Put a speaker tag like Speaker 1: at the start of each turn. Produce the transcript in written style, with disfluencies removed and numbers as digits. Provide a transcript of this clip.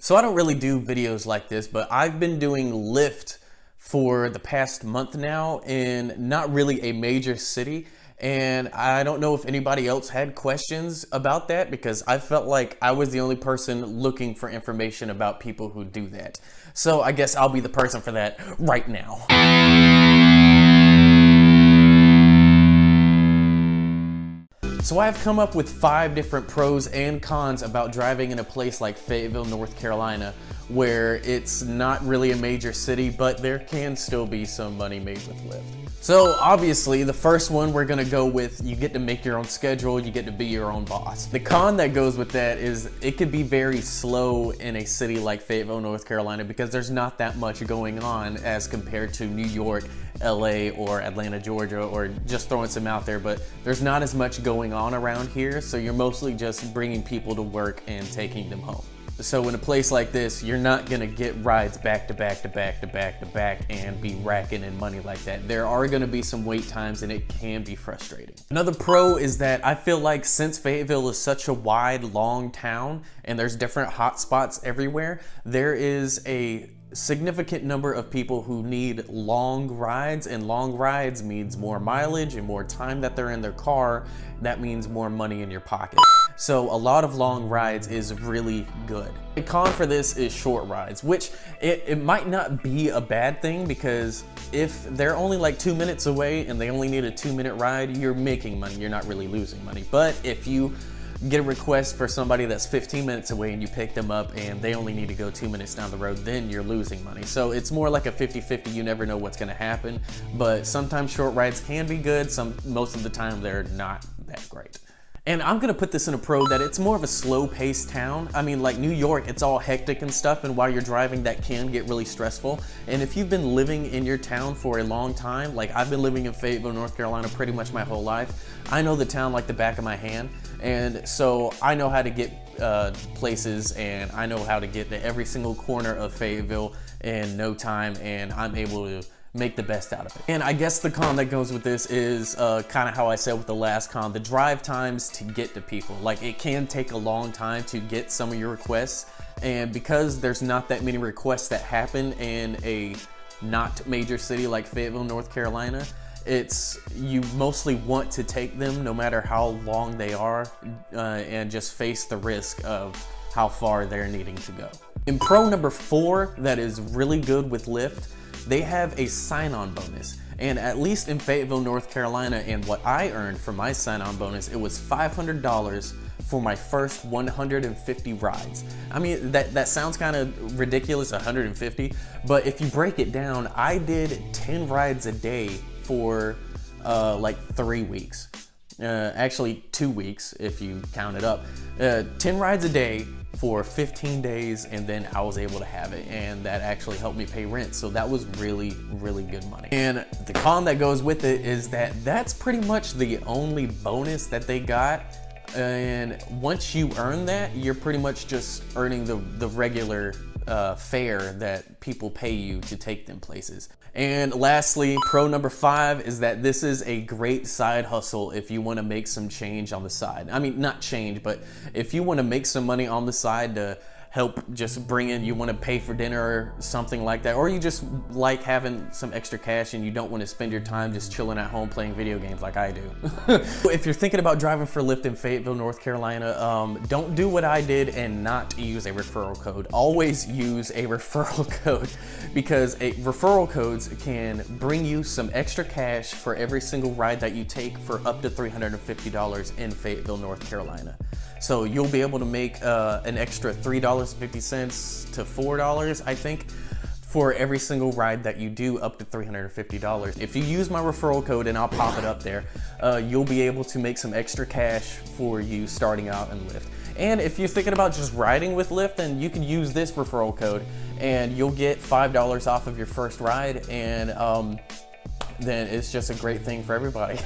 Speaker 1: So I don't really do videos like this, but I've been doing Lyft for the past month now in not really a major city. And I don't know if anybody else had questions about that because I felt like I was the only person looking for information about people who do that. So I guess I'll be the person for that right now. So I've come up with 5 different pros and cons about driving in a place like Fayetteville, North Carolina, where it's not really a major city, but there can still be some money made with Lyft. So obviously the first one we're gonna go with, you get to make your own schedule, you get to be your own boss. The con that goes with that is it could be very slow in a city like Fayetteville, North Carolina, because there's not that much going on as compared to New York, LA, or Atlanta, Georgia, or just throwing some out there, but there's not as much going on around here, so you're mostly just bringing people to work and taking them home. So in a place like this, you're not gonna get rides back to back to back to back to back and be racking in money like that. There are gonna be some wait times and it can be frustrating. Another pro is that I feel like since Fayetteville is such a wide, long town and there's different hot spots everywhere, there is a significant number of people who need long rides, and long rides means more mileage and more time that they're in their car. That means more money in your pocket. So a lot of long rides is really good. The con for this is short rides, which it might not be a bad thing, because if they're only like 2 minutes away and they only need a 2-minute ride, you're making money, you're not really losing money. But if you get a request for somebody that's 15 minutes away and you pick them up and they only need to go 2 minutes down the road, then you're losing money. So it's more like a 50-50, you never know what's gonna happen. But sometimes short rides can be good, most of the time they're not that great. And I'm gonna put this in a pro that it's more of a slow-paced town. I mean, like New York, it's all hectic and stuff, and while you're driving, that can get really stressful. And if you've been living in your town for a long time, like I've been living in Fayetteville, North Carolina pretty much my whole life, I know the town like the back of my hand. And so I know how to get places, and I know how to get to every single corner of Fayetteville in no time, and I'm able to make the best out of it. And I guess the con that goes with this is kind of how I said with the last con, the drive times to get to people. Like, it can take a long time to get some of your requests, and because there's not that many requests that happen in a not major city like Fayetteville, North Carolina, you mostly want to take them no matter how long they are, and just face the risk of how far they're needing to go. In pro number 4 that is really good with Lyft, they have a sign-on bonus. And at least in Fayetteville, North Carolina, and what I earned for my sign-on bonus, it was $500 for my first 150 rides. I mean, that sounds kind of ridiculous, 150, but if you break it down, I did 10 rides a day for like 3 weeks. Actually 2 weeks if you count it up. 10 rides a day for 15 days, and then I was able to have it, and that actually helped me pay rent. So that was really, really good money. And the con that goes with it is that that's pretty much the only bonus that they got. And once you earn that, you're pretty much just earning the regular fare that people pay you to take them places. And lastly, pro number 5 is that this is a great side hustle if you want to make some change on the side. I mean, not change, but if you want to make some money on the side to help just bring in, you want to pay for dinner or something like that, or you just like having some extra cash and you don't want to spend your time just chilling at home playing video games like I do. If you're thinking about driving for Lyft in Fayetteville, North Carolina, don't do what I did and not use a referral code. Always use a referral code, because referral codes can bring you some extra cash for every single ride that you take for up to $350 in Fayetteville, North Carolina. So you'll be able to make an extra $3.50 to $4, I think, for every single ride that you do up to $350. If you use my referral code, and I'll pop it up there, you'll be able to make some extra cash for you starting out in Lyft. And if you're thinking about just riding with Lyft, then you can use this referral code and you'll get $5 off of your first ride, and then it's just a great thing for everybody.